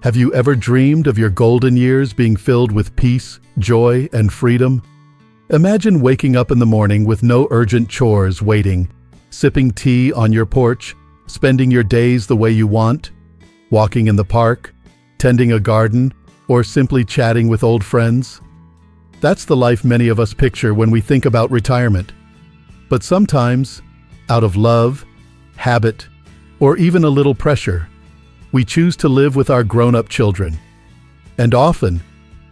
Have you ever dreamed of your golden years being filled with peace, joy, and freedom? Imagine waking up in the morning with no urgent chores waiting, sipping tea on your porch, spending your days the way you want, walking in the park, tending a garden, or simply chatting with old friends. That's the life many of us picture when we think about retirement. But sometimes, out of love, habit, or even a little pressure, we choose to live with our grown-up children. And often,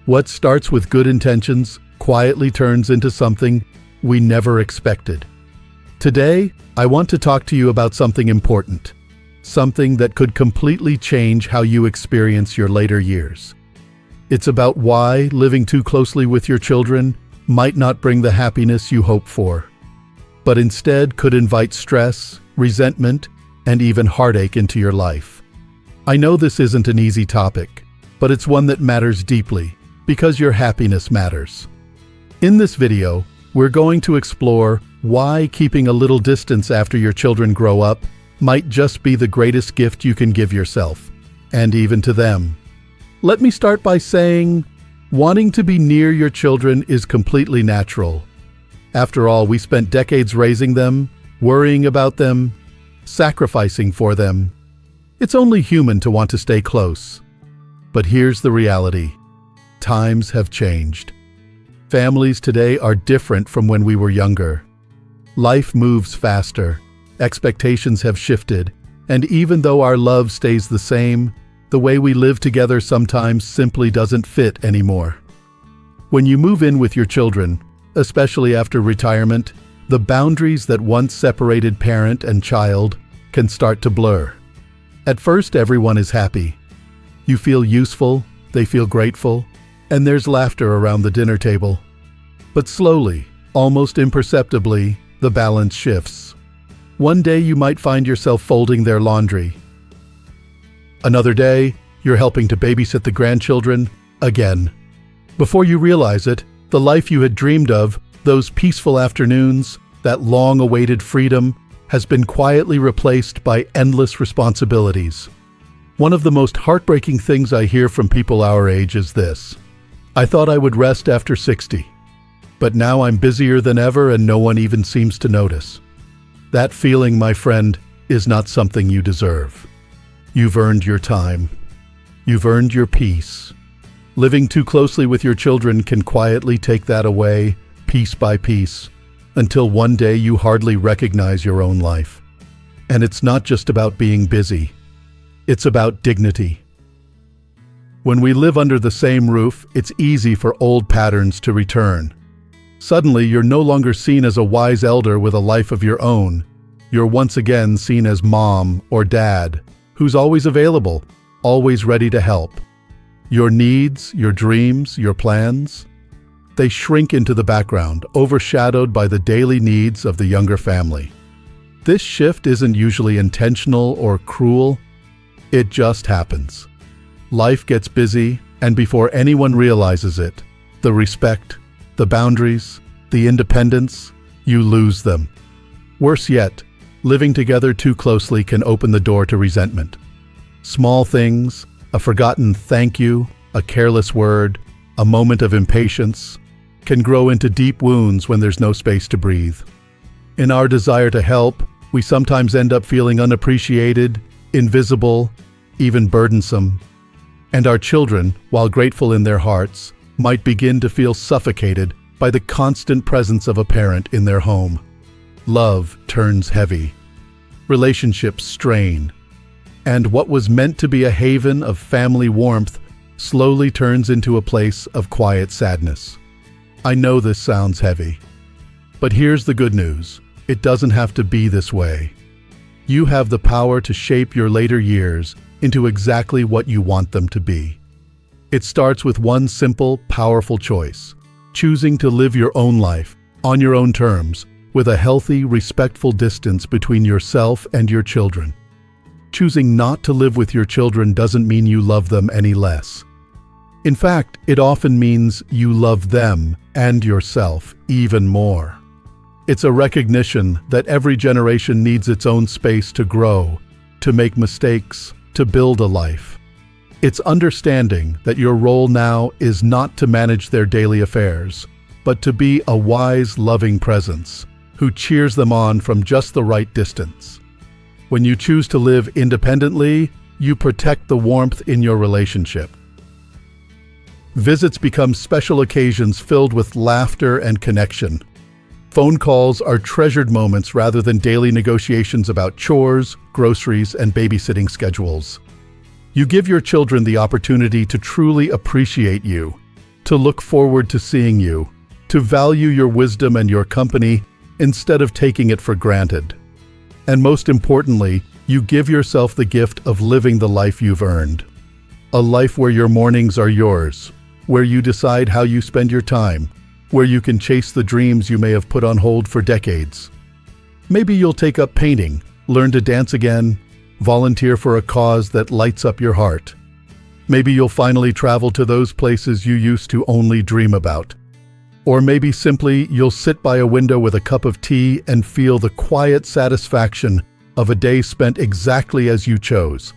what starts with good intentions quietly turns into something we never expected. Today, I want to talk to you about something important, something that could completely change how you experience your later years. It's about why living too closely with your children might not bring the happiness you hope for, but instead could invite stress, resentment, and even heartache into your life. I know this isn't an easy topic, but it's one that matters deeply because your happiness matters. In this video, we're going to explore why keeping a little distance after your children grow up might just be the greatest gift you can give yourself, and even to them. Let me start by saying, wanting to be near your children is completely natural. After all, we spent decades raising them, worrying about them, sacrificing for them. It's only human to want to stay close. But here's the reality. Times have changed. Families today are different from when we were younger. Life moves faster, expectations have shifted, and even though our love stays the same, the way we live together sometimes simply doesn't fit anymore. When you move in with your children, especially after retirement, the boundaries that once separated parent and child can start to blur. At first, everyone is happy. You feel useful, they feel grateful, and there's laughter around the dinner table. But slowly, almost imperceptibly, the balance shifts. One day you might find yourself folding their laundry. Another day, you're helping to babysit the grandchildren again. Before you realize it, the life you had dreamed of, those peaceful afternoons, that long-awaited freedom, has been quietly replaced by endless responsibilities. One of the most heartbreaking things I hear from people our age is this: I thought I would rest after 60, but now I'm busier than ever and no one even seems to notice. That feeling, my friend, is not something you deserve. You've earned your time. You've earned your peace. Living too closely with your children can quietly take that away, piece by piece, until one day you hardly recognize your own life. And it's not just about being busy. It's about dignity. When we live under the same roof, it's easy for old patterns to return. Suddenly, you're no longer seen as a wise elder with a life of your own. You're once again seen as mom or dad, who's always available, always ready to help. Your needs, your dreams, your plans, they shrink into the background, overshadowed by the daily needs of the younger family. This shift isn't usually intentional or cruel. It just happens. Life gets busy, and before anyone realizes it, the respect, the boundaries, the independence, you lose them. Worse yet, living together too closely can open the door to resentment. Small things, a forgotten thank you, a careless word, a moment of impatience, can grow into deep wounds when there's no space to breathe. In our desire to help, we sometimes end up feeling unappreciated, invisible, even burdensome. And our children, while grateful in their hearts, might begin to feel suffocated by the constant presence of a parent in their home. Love turns heavy. Relationships strain. And what was meant to be a haven of family warmth slowly turns into a place of quiet sadness. I know this sounds heavy, but here's the good news. It doesn't have to be this way. You have the power to shape your later years into exactly what you want them to be. It starts with one simple, powerful choice: choosing to live your own life, on your own terms, with a healthy, respectful distance between yourself and your children. Choosing not to live with your children doesn't mean you love them any less. In fact, it often means you love them and yourself even more. It's a recognition that every generation needs its own space to grow, to make mistakes, to build a life. It's understanding that your role now is not to manage their daily affairs, but to be a wise, loving presence who cheers them on from just the right distance. When you choose to live independently, you protect the warmth in your relationship. Visits become special occasions filled with laughter and connection. Phone calls are treasured moments rather than daily negotiations about chores, groceries, and babysitting schedules. You give your children the opportunity to truly appreciate you, to look forward to seeing you, to value your wisdom and your company instead of taking it for granted. And most importantly, you give yourself the gift of living the life you've earned. A life where your mornings are yours, where you decide how you spend your time, where you can chase the dreams you may have put on hold for decades. Maybe you'll take up painting, learn to dance again, volunteer for a cause that lights up your heart. Maybe you'll finally travel to those places you used to only dream about. Or maybe simply you'll sit by a window with a cup of tea and feel the quiet satisfaction of a day spent exactly as you chose.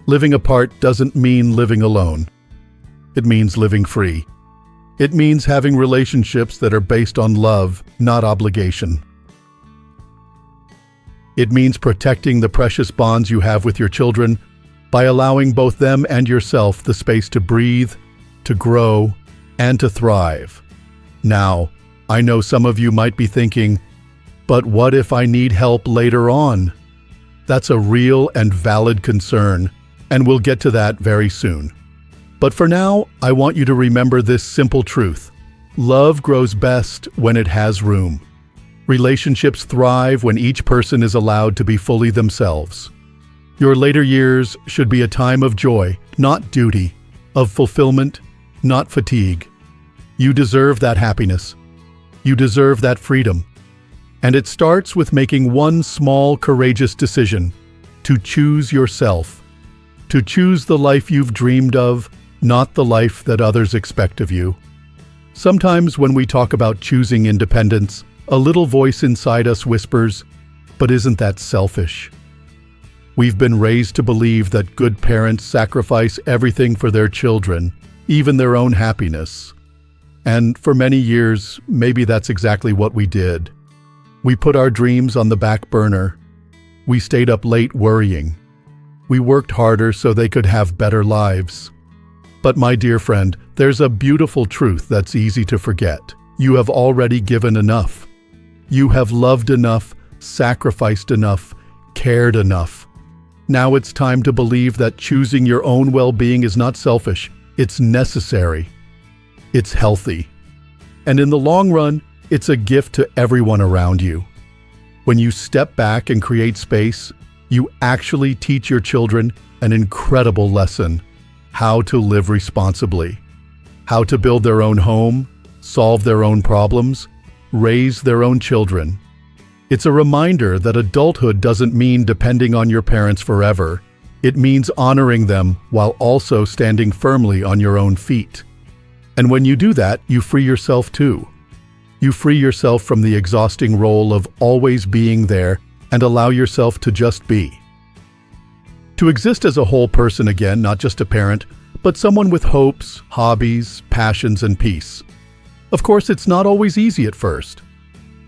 Living apart doesn't mean living alone. It means living free. It means having relationships that are based on love, not obligation. It means protecting the precious bonds you have with your children by allowing both them and yourself the space to breathe, to grow, and to thrive. Now, I know some of you might be thinking, but what if I need help later on? That's a real and valid concern, and we'll get to that very soon. But for now, I want you to remember this simple truth. Love grows best when it has room. Relationships thrive when each person is allowed to be fully themselves. Your later years should be a time of joy, not duty, of fulfillment, not fatigue. You deserve that happiness. You deserve that freedom. And it starts with making one small, courageous decision: to choose yourself. To choose the life you've dreamed of, not the life that others expect of you. Sometimes when we talk about choosing independence, a little voice inside us whispers, "But isn't that selfish?" We've been raised to believe that good parents sacrifice everything for their children, even their own happiness. And for many years, maybe that's exactly what we did. We put our dreams on the back burner. We stayed up late worrying. We worked harder so they could have better lives. But my dear friend, there's a beautiful truth that's easy to forget. You have already given enough. You have loved enough, sacrificed enough, cared enough. Now it's time to believe that choosing your own well-being is not selfish. It's necessary. It's healthy. And in the long run, it's a gift to everyone around you. When you step back and create space, you actually teach your children an incredible lesson: how to live responsibly, how to build their own home, solve their own problems, raise their own children. It's a reminder that adulthood doesn't mean depending on your parents forever. It means honoring them while also standing firmly on your own feet. And when you do that, you free yourself too. You free yourself from the exhausting role of always being there and allow yourself to just be. To exist as a whole person again, not just a parent, but someone with hopes, hobbies, passions, and peace. Of course, it's not always easy at first.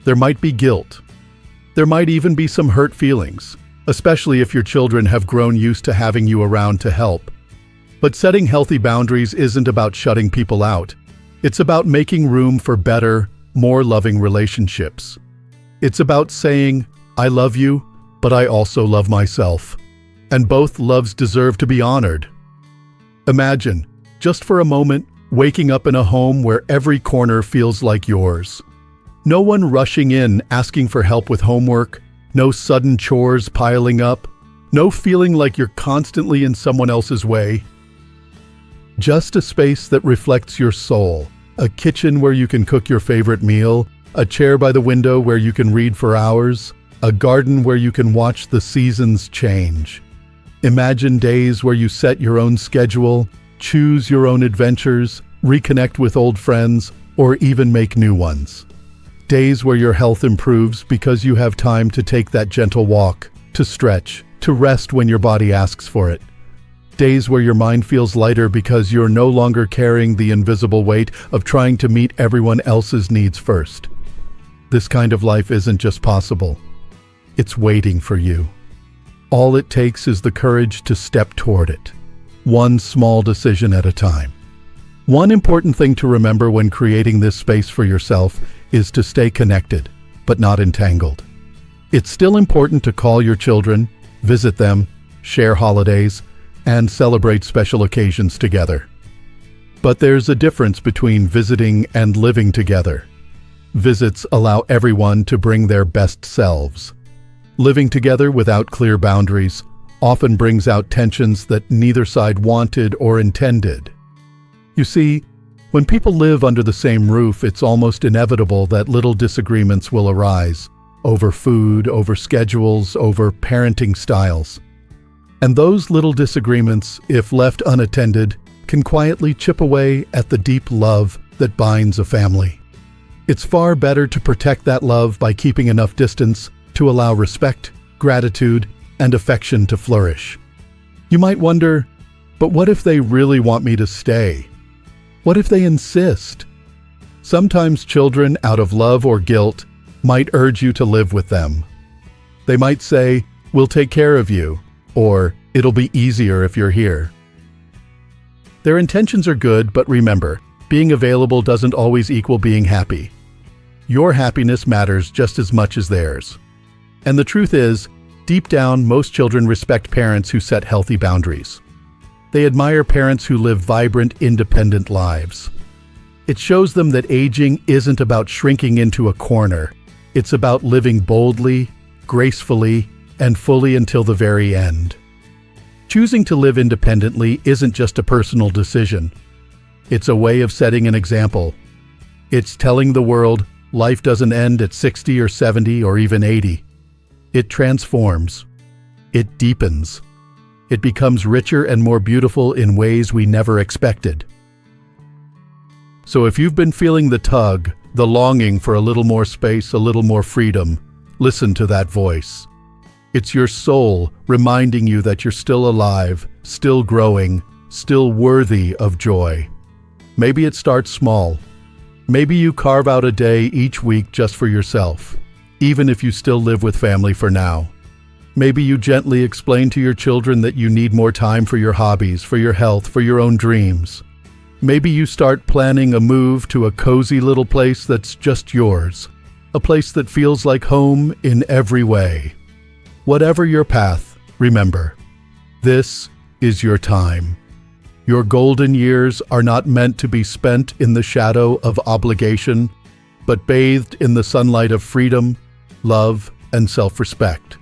There might be guilt. There might even be some hurt feelings, especially if your children have grown used to having you around to help. But setting healthy boundaries isn't about shutting people out. It's about making room for better, more loving relationships. It's about saying, "I love you, but I also love myself." And both loves deserve to be honored. Imagine, just for a moment, waking up in a home where every corner feels like yours. No one rushing in asking for help with homework, no sudden chores piling up, no feeling like you're constantly in someone else's way. Just a space that reflects your soul, a kitchen where you can cook your favorite meal, a chair by the window where you can read for hours, a garden where you can watch the seasons change. Imagine days where you set your own schedule, choose your own adventures, reconnect with old friends, or even make new ones. Days where your health improves because you have time to take that gentle walk, to stretch, to rest when your body asks for it. Days where your mind feels lighter because you're no longer carrying the invisible weight of trying to meet everyone else's needs first. This kind of life isn't just possible. It's waiting for you. All it takes is the courage to step toward it, one small decision at a time. One important thing to remember when creating this space for yourself is to stay connected, but not entangled. It's still important to call your children, visit them, share holidays, and celebrate special occasions together. But there's a difference between visiting and living together. Visits allow everyone to bring their best selves. Living together without clear boundaries often brings out tensions that neither side wanted or intended. You see, when people live under the same roof, it's almost inevitable that little disagreements will arise over food, over schedules, over parenting styles. And those little disagreements, if left unattended, can quietly chip away at the deep love that binds a family. It's far better to protect that love by keeping enough distance to allow respect, gratitude, and affection to flourish. You might wonder, but what if they really want me to stay? What if they insist? Sometimes children, out of love or guilt, might urge you to live with them. They might say, "We'll take care of you," or "It'll be easier if you're here." Their intentions are good, but remember, being available doesn't always equal being happy. Your happiness matters just as much as theirs. And the truth is, deep down, most children respect parents who set healthy boundaries. They admire parents who live vibrant, independent lives. It shows them that aging isn't about shrinking into a corner. It's about living boldly, gracefully, and fully until the very end. Choosing to live independently isn't just a personal decision. It's a way of setting an example. It's telling the world life doesn't end at 60 or 70 or even 80. It transforms. It deepens. It becomes richer and more beautiful in ways we never expected. So if you've been feeling the tug, the longing for a little more space, a little more freedom, listen to that voice. It's your soul reminding you that you're still alive, still growing, still worthy of joy. Maybe it starts small. Maybe you carve out a day each week just for yourself, even if you still live with family for now. Maybe you gently explain to your children that you need more time for your hobbies, for your health, for your own dreams. Maybe you start planning a move to a cozy little place that's just yours, a place that feels like home in every way. Whatever your path, remember, this is your time. Your golden years are not meant to be spent in the shadow of obligation, but bathed in the sunlight of freedom, love, and self-respect.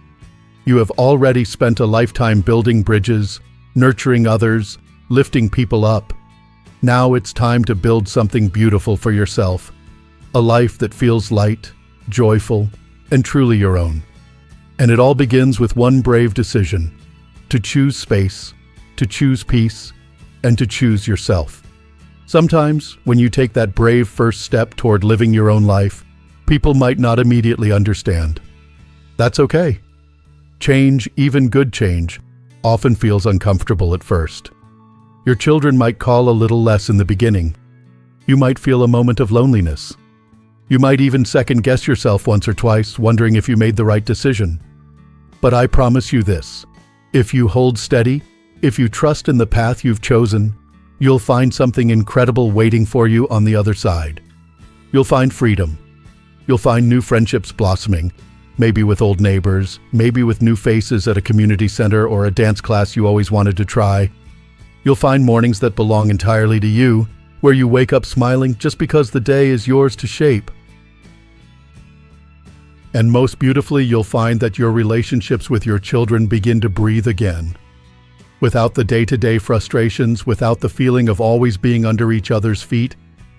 You have already spent a lifetime building bridges, nurturing others, lifting people up. Now it's time to build something beautiful for yourself, a life that feels light, joyful, and truly your own. And it all begins with one brave decision: to choose space, to choose peace, and to choose yourself. Sometimes, when you take that brave first step toward living your own life, people might not immediately understand. That's okay. Change, even good change, often feels uncomfortable at first. Your children might call a little less in the beginning. You might feel a moment of loneliness. You might even second-guess yourself once or twice, wondering if you made the right decision. But I promise you this: if you hold steady, if you trust in the path you've chosen, you'll find something incredible waiting for you on the other side. You'll find freedom. You'll find new friendships blossoming, maybe with old neighbors, maybe with new faces at a community center or a dance class you always wanted to try. You'll find mornings that belong entirely to you, where you wake up smiling just because the day is yours to shape. And most beautifully, you'll find that your relationships with your children begin to breathe again. Without the day-to-day frustrations, without the feeling of always being under each other's feet,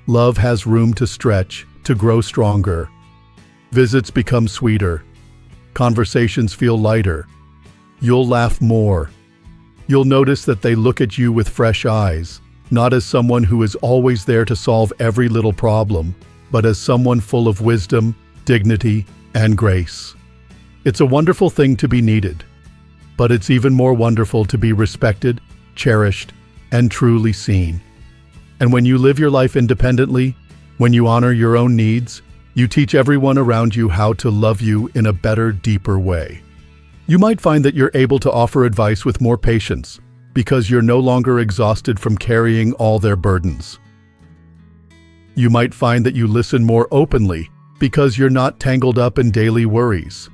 love has room to stretch, to grow stronger. Visits become sweeter. Conversations feel lighter. You'll laugh more. You'll notice that they look at you with fresh eyes, not as someone who is always there to solve every little problem, but as someone full of wisdom, dignity, and grace. It's a wonderful thing to be needed, but it's even more wonderful to be respected, cherished, and truly seen. And when you live your life independently, when you honor your own needs, you teach everyone around you how to love you in a better, deeper way. You might find that you're able to offer advice with more patience because you're no longer exhausted from carrying all their burdens. You might find that you listen more openly because you're not tangled up in daily worries.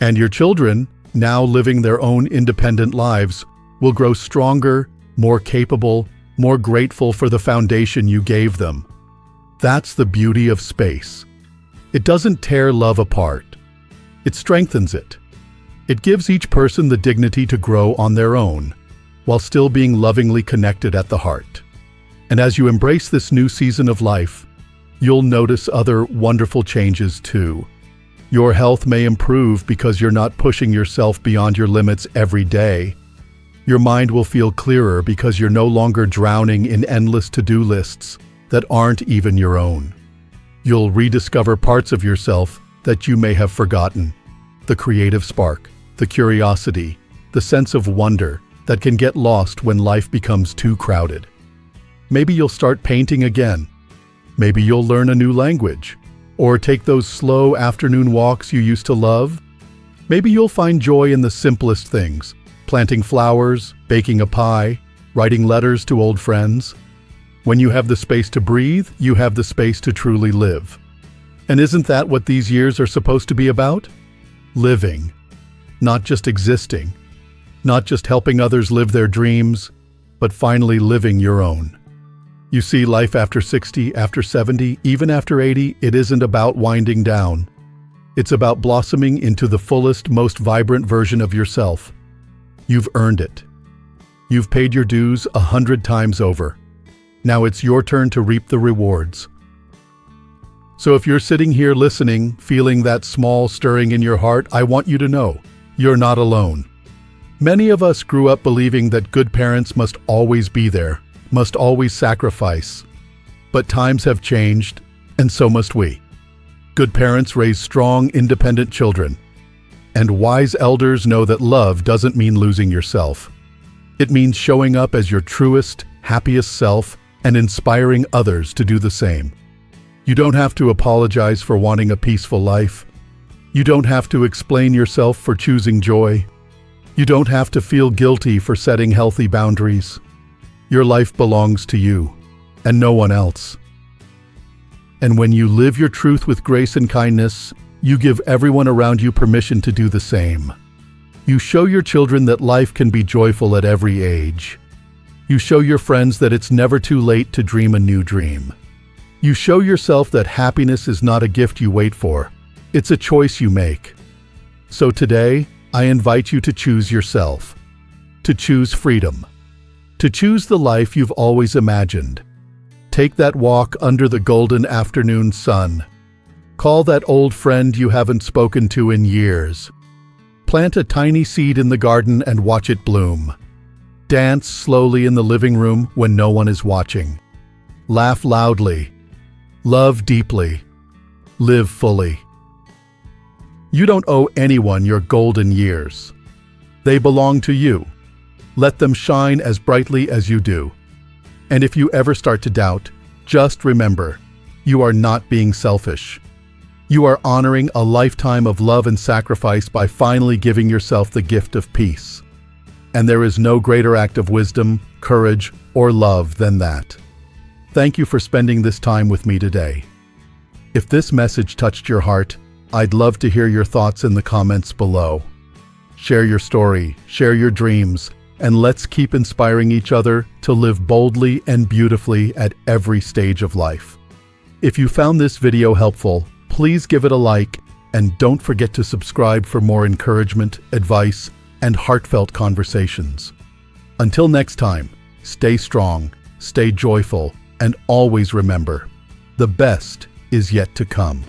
And your children, now living their own independent lives, will grow stronger, more capable, more grateful for the foundation you gave them. That's the beauty of space. It doesn't tear love apart. It strengthens it. It gives each person the dignity to grow on their own, while still being lovingly connected at the heart. And as you embrace this new season of life, you'll notice other wonderful changes too. Your health may improve because you're not pushing yourself beyond your limits every day. Your mind will feel clearer because you're no longer drowning in endless to-do lists that aren't even your own. You'll rediscover parts of yourself that you may have forgotten. The creative spark, the curiosity, the sense of wonder that can get lost when life becomes too crowded. Maybe you'll start painting again. Maybe you'll learn a new language, or take those slow afternoon walks you used to love. Maybe you'll find joy in the simplest things, planting flowers, baking a pie, writing letters to old friends. When you have the space to breathe, you have the space to truly live. And isn't that what these years are supposed to be about? Living, not just existing, not just helping others live their dreams, but finally living your own. You see, life after 60, after 70, even after 80, it isn't about winding down. It's about blossoming into the fullest, most vibrant version of yourself. You've earned it. You've paid your dues 100 times over. Now it's your turn to reap the rewards. So if you're sitting here listening, feeling that small stirring in your heart, I want you to know, you're not alone. Many of us grew up believing that good parents must always be there, must always sacrifice. But times have changed, and so must we. Good parents raise strong, independent children. And wise elders know that love doesn't mean losing yourself. It means showing up as your truest, happiest self and inspiring others to do the same. You don't have to apologize for wanting a peaceful life. You don't have to explain yourself for choosing joy. You don't have to feel guilty for setting healthy boundaries. Your life belongs to you, and no one else. And when you live your truth with grace and kindness, you give everyone around you permission to do the same. You show your children that life can be joyful at every age. You show your friends that it's never too late to dream a new dream. You show yourself that happiness is not a gift you wait for. It's a choice you make. So today, I invite you to choose yourself, to choose freedom, to choose the life you've always imagined. Take that walk under the golden afternoon sun. Call that old friend you haven't spoken to in years. Plant a tiny seed in the garden and watch it bloom. Dance slowly in the living room when no one is watching. Laugh loudly. Love deeply. Live fully. You don't owe anyone your golden years. They belong to you. Let them shine as brightly as you do. And if you ever start to doubt, just remember, you are not being selfish. You are honoring a lifetime of love and sacrifice by finally giving yourself the gift of peace. And there is no greater act of wisdom, courage, or love than that. Thank you for spending this time with me today. If this message touched your heart, I'd love to hear your thoughts in the comments below. Share your story, share your dreams, and let's keep inspiring each other to live boldly and beautifully at every stage of life. If you found this video helpful, please give it a like, and don't forget to subscribe for more encouragement, advice, and heartfelt conversations. Until next time, stay strong, stay joyful, and always remember, the best is yet to come.